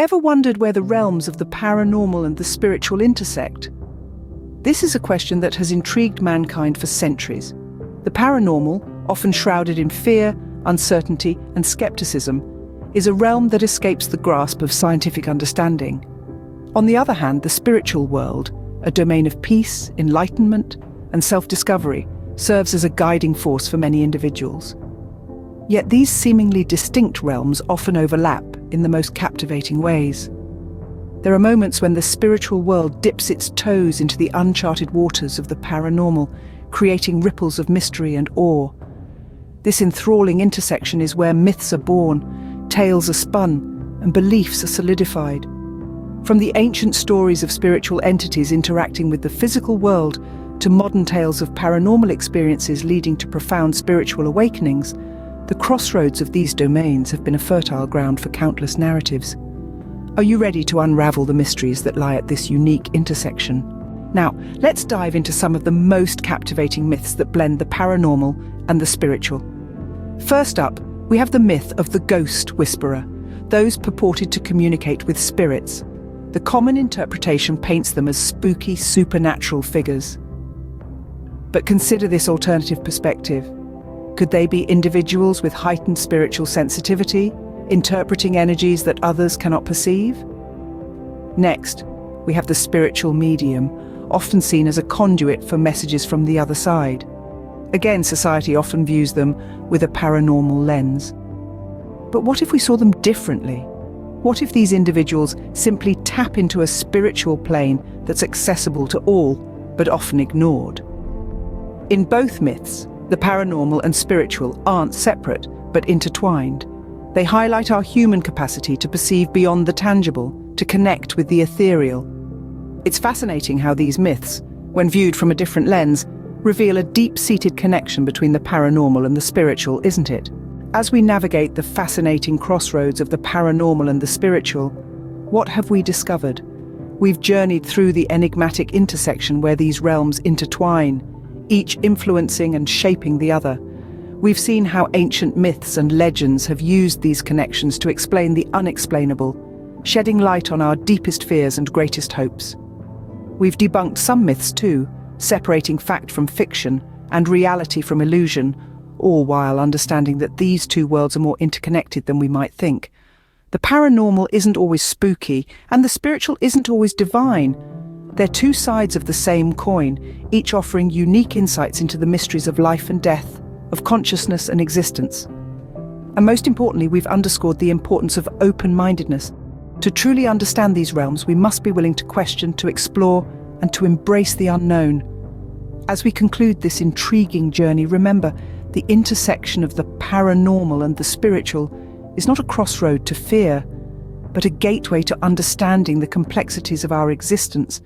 Ever wondered where the realms of the paranormal and the spiritual intersect? This is a question that has intrigued mankind for centuries. The paranormal, often shrouded in fear, uncertainty, and skepticism, is a realm that escapes the grasp of scientific understanding. On the other hand, the spiritual world, a domain of peace, enlightenment, and self-discovery, serves as a guiding force for many individuals. Yet these seemingly distinct realms often overlap in the most captivating ways. There are moments when the spiritual world dips its toes into the uncharted waters of the paranormal, creating ripples of mystery and awe. This enthralling intersection is where myths are born, tales are spun, and beliefs are solidified. From the ancient stories of spiritual entities interacting with the physical world to modern tales of paranormal experiences leading to profound spiritual awakenings, the crossroads of these domains have been a fertile ground for countless narratives. Are you ready to unravel the mysteries that lie at this unique intersection? Now, let's dive into some of the most captivating myths that blend the paranormal and the spiritual. First up, we have the myth of the ghost whisperer, those purported to communicate with spirits. The common interpretation paints them as spooky, supernatural figures. But consider this alternative perspective. Could they be individuals with heightened spiritual sensitivity, interpreting energies that others cannot perceive? Next, we have the spiritual medium, often seen as a conduit for messages from the other side. Again, society often views them with a paranormal lens. But what if we saw them differently? What if these individuals simply tap into a spiritual plane that's accessible to all, but often ignored? In both myths, the paranormal and spiritual aren't separate, but intertwined. They highlight our human capacity to perceive beyond the tangible, to connect with the ethereal. It's fascinating how these myths, when viewed from a different lens, reveal a deep-seated connection between the paranormal and the spiritual, isn't it? As we navigate the fascinating crossroads of the paranormal and the spiritual, what have we discovered? We've journeyed through the enigmatic intersection where these realms intertwine, each influencing and shaping the other. We've seen how ancient myths and legends have used these connections to explain the unexplainable, shedding light on our deepest fears and greatest hopes. We've debunked some myths too, separating fact from fiction and reality from illusion, all while understanding that these two worlds are more interconnected than we might think. The paranormal isn't always spooky, and the spiritual isn't always divine. They're two sides of the same coin, each offering unique insights into the mysteries of life and death, of consciousness and existence. And most importantly, we've underscored the importance of open-mindedness. To truly understand these realms, we must be willing to question, to explore, and to embrace the unknown. As we conclude this intriguing journey, remember, the intersection of the paranormal and the spiritual is not a crossroad to fear, but a gateway to understanding the complexities of our existence